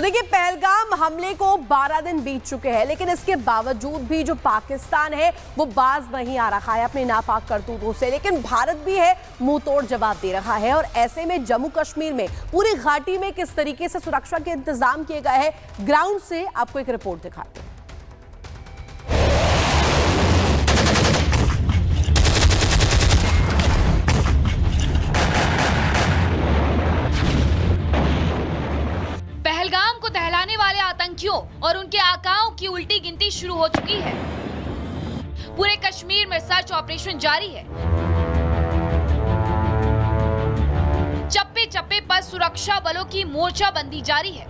तो देखिए, पहलगाम हमले को 12 दिन बीत चुके हैं, लेकिन इसके बावजूद भी जो पाकिस्तान है वो बाज नहीं आ रहा है अपने नापाक करतूतों से। लेकिन भारत भी है मुंह तोड़ जवाब दे रहा है। और ऐसे में जम्मू कश्मीर में पूरी घाटी में किस तरीके से सुरक्षा के इंतजाम किए गए हैं, ग्राउंड से आपको एक रिपोर्ट दिखाते हैं। पहलगाम को दहलाने वाले आतंकियों और उनके आकाओं की उल्टी गिनती शुरू हो चुकी है। पूरे कश्मीर में सर्च ऑपरेशन जारी है। चप्पे चप्पे पर सुरक्षा बलों की मोर्चाबंदी जारी है।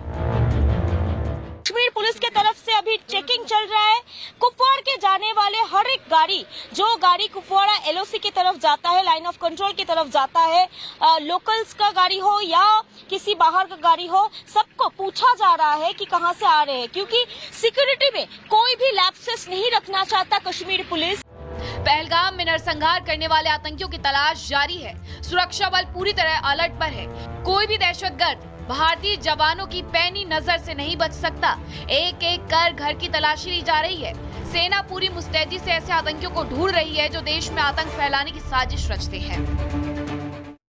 कश्मीर पुलिस के तरफ से अभी चेकिंग चल रहा है। कुपवाड़ा के जाने वाले हर एक गाड़ी, जो गाड़ी कुपवाड़ा एलओसी की तरफ जाता है, लाइन ऑफ कंट्रोल की तरफ जाता है, लोकल्स का गाड़ी हो या किसी बाहर का गाड़ी हो, सबको पूछा जा रहा है कि कहां से आ रहे हैं, क्योंकि सिक्योरिटी में कोई भी लैप्सेस नहीं रखना चाहता कश्मीर पुलिस। पहलगाम में नरसंहार करने वाले आतंकियों की तलाश जारी है। सुरक्षा बल पूरी तरह अलर्ट पर है। कोई भी दहशतगर्द भारतीय जवानों की पैनी नजर से नहीं बच सकता। एक एक कर घर की तलाशी ली जा रही है। सेना पूरी मुस्तैदी से ऐसे आतंकियों को ढूंढ रही है जो देश में आतंक फैलाने की साजिश रचते हैं।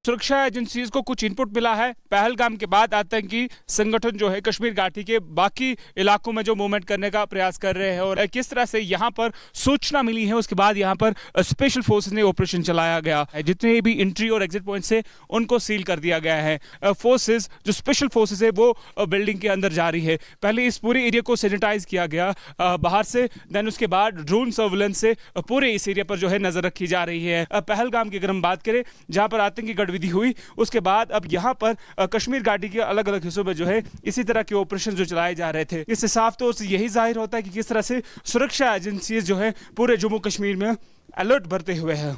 सुरक्षा एजेंसीज को कुछ इनपुट मिला है। पहलगाम के बाद आतंकी संगठन जो है कश्मीर घाटी के बाकी इलाकों में जो मूवमेंट करने का प्रयास कर रहे हैं और किस तरह से यहाँ पर सूचना मिली है, उसके बाद यहाँ पर स्पेशल फोर्सेस ने ऑपरेशन चलाया गया है। जितने भी एंट्री और एग्जिट पॉइंट्स है उनको सील कर दिया गया है। फोर्सेस जो स्पेशल फोर्सेस है वो बिल्डिंग के अंदर जा रही है। पहले इस पूरे एरिया को सैनिटाइज किया गया बाहर से, देन उसके बाद ड्रोन सर्विलेंस से पूरे इस एरिया पर जो है नजर रखी जा रही है। पहलगाम की अगर हम बात करें, जहाँ पर आतंकी गतिविधि हुई, उसके बाद अब यहाँ पर कश्मीर घाटी के अलग अलग हिस्सों में जो है इसी तरह के ऑपरेशन जो चलाए जा रहे थे। इससे साफ तौर से यही जाहिर होता है कि किस तरह से सुरक्षा एजेंसीज जो है पूरे जम्मू कश्मीर में अलर्ट बरते हुए हैं।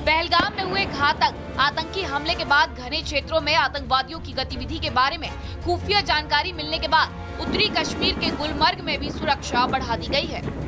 पहलगाम में हुए घातक आतंकी हमले के बाद घने क्षेत्रों में आतंकवादियों की गतिविधि के बारे में खुफिया जानकारी मिलने के बाद उत्तरी कश्मीर के गुलमर्ग में भी सुरक्षा बढ़ा दी गई है।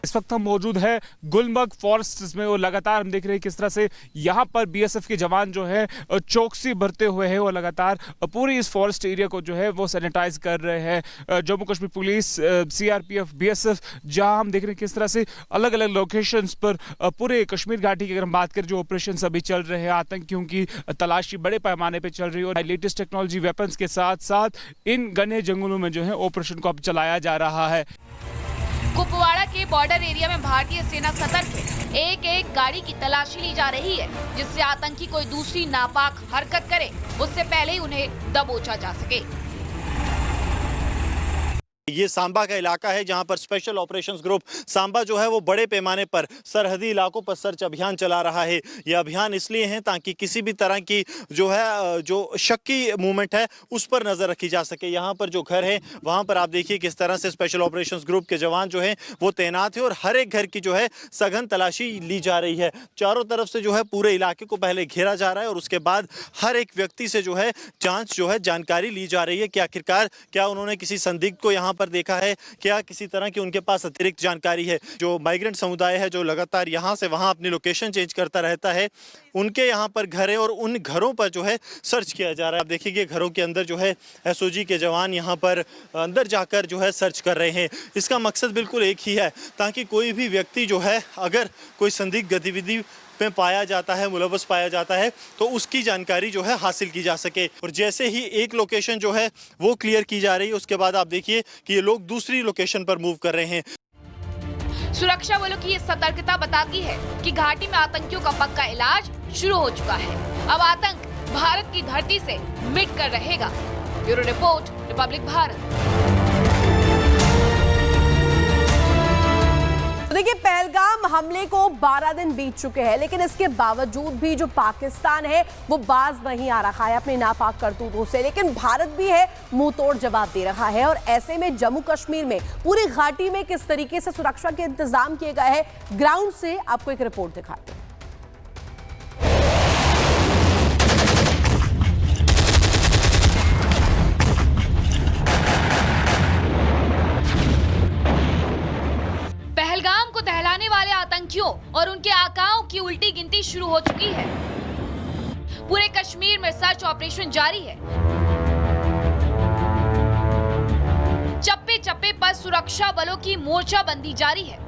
इस वक्त हम मौजूद है गुलमर्ग फॉरेस्ट में और लगातार हम देख रहे हैं किस तरह से यहाँ पर बीएसएफ के जवान जो है चौकसी बरते हुए हैं और लगातार पूरी इस फॉरेस्ट एरिया को जो है वो सैनिटाइज कर रहे हैं। Jammu Kashmir police, CRPF, BSF, जहाँ हम देख रहे हैं किस तरह से अलग अलग लोकेशंस पर पूरे कश्मीर घाटी की अगर हम बात करें जो ऑपरेशन अभी चल रहे हैं, आतंकियों की तलाशी बड़े पैमाने पर चल रही है और लेटेस्ट टेक्नोलॉजी वेपन्स के साथ साथ इन घने जंगलों में जो है ऑपरेशन को अब चलाया जा रहा है। कुपवाड़ा के बॉर्डर एरिया में भारतीय सेना सतर्क है। एक एक गाड़ी की तलाशी ली जा रही है, जिससे आतंकी कोई दूसरी नापाक हरकत करे उससे पहले ही उन्हें दबोचा जा सके। ये सांबा का इलाका है जहां पर स्पेशल ऑपरेशंस ग्रुप सांबा जो है वो बड़े पैमाने पर सरहदी इलाकों पर सर्च अभियान चला रहा है। ये अभियान इसलिए है ताकि किसी भी तरह की जो है जो शक्की मूवमेंट है उस पर नजर रखी जा सके। यहाँ पर जो घर है वहां पर आप देखिए किस तरह से स्पेशल ऑपरेशंस ग्रुप के जवान जो है वो तैनात है और हर एक घर की जो है सघन तलाशी ली जा रही है। चारों तरफ से जो है पूरे इलाके को पहले घेरा जा रहा है और उसके बाद हर एक व्यक्ति से जो है जांच जो है जानकारी ली जा रही है कि आखिरकार क्या उन्होंने किसी संदिग्ध को यहाँ पर देखा है, क्या किसी तरह की उनके पास अतिरिक्त जानकारी है। जो माइग्रेंट समुदाय है जो लगातार यहाँ से वहाँ अपनी लोकेशन चेंज करता रहता है, उनके यहाँ पर घर है और उन घरों पर जो है सर्च किया जा रहा है। आप देखिए घरों के अंदर जो है एसओजी के जवान यहाँ पर अंदर जाकर जो है सर्च कर रहे हैं। इसका मकसद बिल्कुल एक ही है, ताकि कोई भी व्यक्ति जो है अगर कोई संदिग्ध गतिविधि में पाया जाता है, मुलव्वस पाया जाता है, तो उसकी जानकारी जो है हासिल की जा सके। और जैसे ही एक लोकेशन जो है वो क्लियर की जा रही है, उसके बाद आप देखिए कि ये लोग दूसरी लोकेशन पर मूव कर रहे हैं। सुरक्षा बलों की ये सतर्कता बताती है कि घाटी में आतंकियों का पक्का इलाज शुरू हो चुका है। अब आतंक भारत की धरती से मिट कर रहेगा। Bureau report, Republic Bharat. तो देखिए, पहलगाम हमले को 12 दिन बीत चुके हैं, लेकिन इसके बावजूद भी जो पाकिस्तान है वो बाज नहीं आ रहा है अपने नापाक करतूतों से। लेकिन भारत भी है मुंह तोड़ जवाब दे रहा है। और ऐसे में जम्मू कश्मीर में पूरी घाटी में किस तरीके से सुरक्षा के इंतजाम किए गए हैं, ग्राउंड से आपको एक रिपोर्ट दिखाते हैं। पहलगाम को दहलाने वाले आतंकियों और उनके आकाओं की उल्टी गिनती शुरू हो चुकी है। पूरे कश्मीर में सर्च ऑपरेशन जारी है। चप्पे चप्पे पर सुरक्षा बलों की मोर्चाबंदी जारी है।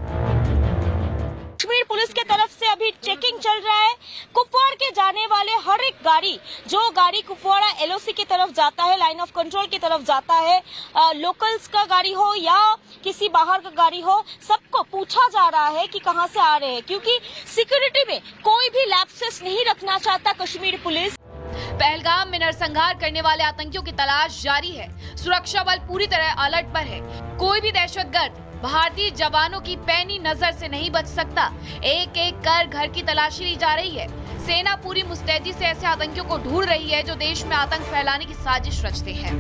कश्मीर पुलिस के तरफ से अभी चेकिंग चल रहा है। कुपवाड़ा के जाने वाले हर एक गाड़ी, जो गाड़ी कुपवाड़ा एलओसी की तरफ जाता है, लाइन ऑफ कंट्रोल की तरफ जाता है, लोकल्स का गाड़ी हो या किसी बाहर का गाड़ी हो, सबको पूछा जा रहा है कि कहां से आ रहे हैं, क्योंकि सिक्योरिटी में कोई भी लैप्सेस नहीं रखना चाहता कश्मीर पुलिस। पहलगाम में नरसंहार करने वाले आतंकियों की तलाश जारी है। सुरक्षा बल पूरी तरह अलर्ट पर है। कोई भी दहशतगर्द भारतीय जवानों की पैनी नजर से नहीं बच सकता। एक एक कर घर की तलाशी ली जा रही है। सेना पूरी मुस्तैदी से ऐसे आतंकियों को ढूंढ रही है जो देश में आतंक फैलाने की साजिश रचते हैं।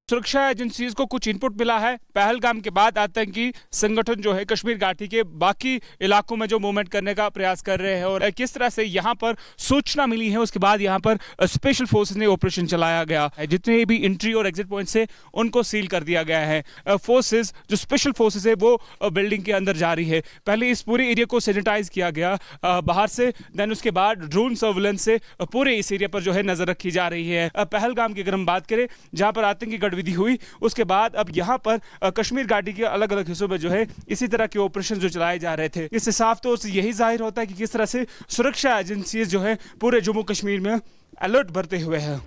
सुरक्षा एजेंसीज को कुछ इनपुट मिला है। पहलगाम के बाद आतंकी संगठन जो है कश्मीर घाटी के बाकी इलाकों में जो मूवमेंट करने का प्रयास कर रहे हैं और किस तरह से यहाँ पर सूचना मिली है उसके बाद यहाँ पर स्पेशल फोर्सेस ने ऑपरेशन चलाया गया है। जितने भी एंट्री और एग्जिट पॉइंट्स है उनको सील कर दिया गया है। फोर्सेस जो स्पेशल फोर्सेस है वो बिल्डिंग के अंदर जा रही है। पहले इस पूरे एरिया को सैनिटाइज किया गया बाहर से, देन उसके बाद ड्रोन सर्विलेंस से पूरे इस एरिया पर जो है नजर रखी जा रही है। पहलगाम की अगर हम बात करें जहाँ पर आतंकी गतिविधि हुई, उसके बाद अब यहाँ पर कश्मीर घाटी के अलग अलग हिस्सों में जो है इसी तरह के ऑपरेशन जो चलाए जा रहे थे। इससे साफ तौर से यही जाहिर होता है कि किस तरह से सुरक्षा एजेंसीज जो है पूरे जम्मू कश्मीर में अलर्ट बरते हुए हैं।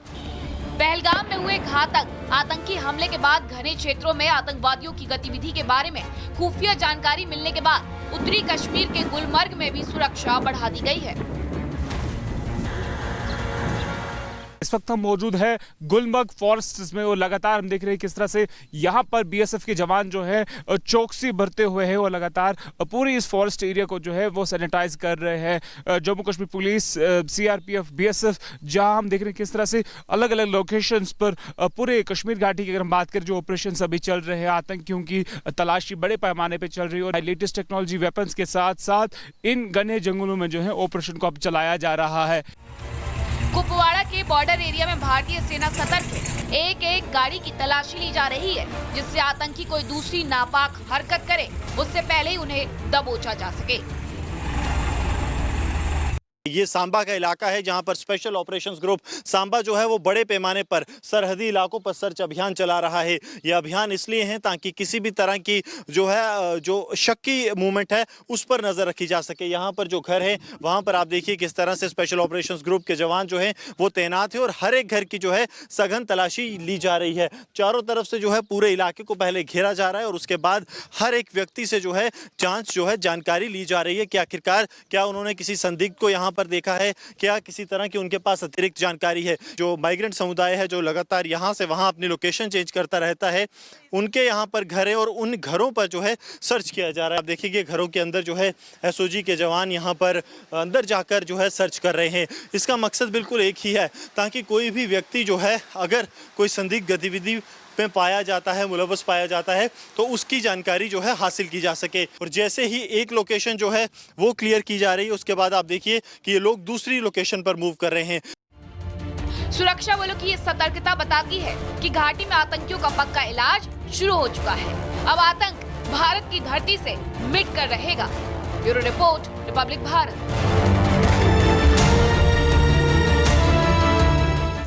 पहलगाम में हुए घातक आतंकी हमले के बाद घने क्षेत्रों में आतंकवादियों की गतिविधि के बारे में खुफिया जानकारी मिलने के बाद उत्तरी कश्मीर के गुलमर्ग में भी सुरक्षा बढ़ा दी गई है। इस वक्त हम मौजूद है गुलमर्ग फॉरेस्ट में और लगातार हम देख रहे हैं किस तरह से यहाँ पर बीएसएफ के जवान जो है चौकसी बरते हुए हैं और लगातार पूरी इस फॉरेस्ट एरिया को जो है वो सैनिटाइज कर रहे हैं। Jammu Kashmir police, CRPF, BSF, जहाँ हम देख रहे हैं किस तरह से अलग अलग लोकेशंस पर पूरे कश्मीर घाटी की अगर हम बात करें जो ऑपरेशन अभी चल रहे हैं, आतंकियों की तलाशी बड़े पैमाने पर चल रही है और लेटेस्ट टेक्नोलॉजी वेपन्स के साथ साथ इन घने जंगलों में जो है ऑपरेशन को अब चलाया जा रहा है। कुपवाड़ा के बॉर्डर एरिया में भारतीय सेना सतर्क है। एक एक गाड़ी की तलाशी ली जा रही है जिससे आतंकी कोई दूसरी नापाक हरकत करे उससे पहले ही उन्हें दबोचा जा सके। ये सांबा का इलाका है जहां पर स्पेशल ऑपरेशंस ग्रुप सांबा जो है वो बड़े पैमाने पर सरहदी इलाकों पर सर्च अभियान चला रहा है। ये अभियान इसलिए है ताकि किसी भी तरह की जो है जो शक्की मूवमेंट है उस पर नजर रखी जा सके। यहाँ पर जो घर है वहां पर आप देखिए किस तरह से स्पेशल ऑपरेशंस ग्रुप के जवान जो है वो तैनात है और हर एक घर की जो है सघन तलाशी ली जा रही है। चारों तरफ से जो है पूरे इलाके को पहले घेरा जा रहा है और उसके बाद हर एक व्यक्ति से जो है जांच जो है जानकारी ली जा रही है कि आखिरकार क्या उन्होंने किसी संदिग्ध को यहाँ पर देखा है, क्या किसी तरह की उनके पास अतिरिक्त जानकारी है। जो माइग्रेंट समुदाय है जो लगातार यहाँ से वहाँ अपनी लोकेशन चेंज करता रहता है, उनके यहाँ पर घर है और उन घरों पर जो है सर्च किया जा रहा है। आप देखिए घरों के अंदर जो है एसओजी के जवान यहाँ पर अंदर जाकर जो है सर्च कर रहे हैं। इसका मकसद बिल्कुल एक ही है ताकि कोई भी व्यक्ति जो है अगर कोई संदिग्ध गतिविधि में पाया जाता है, मुलव्वस पाया जाता है तो उसकी जानकारी जो है हासिल की जा सके। और जैसे ही एक लोकेशन जो है वो क्लियर की जा रही है उसके बाद आप देखिए कि ये लोग दूसरी लोकेशन पर मूव कर रहे हैं। सुरक्षा बलों की ये सतर्कता बताती है कि घाटी में आतंकियों का पक्का इलाज शुरू हो चुका है। अब आतंक भारत की धरती से मिट कर रहेगा। Bureau report, Republic Bharat.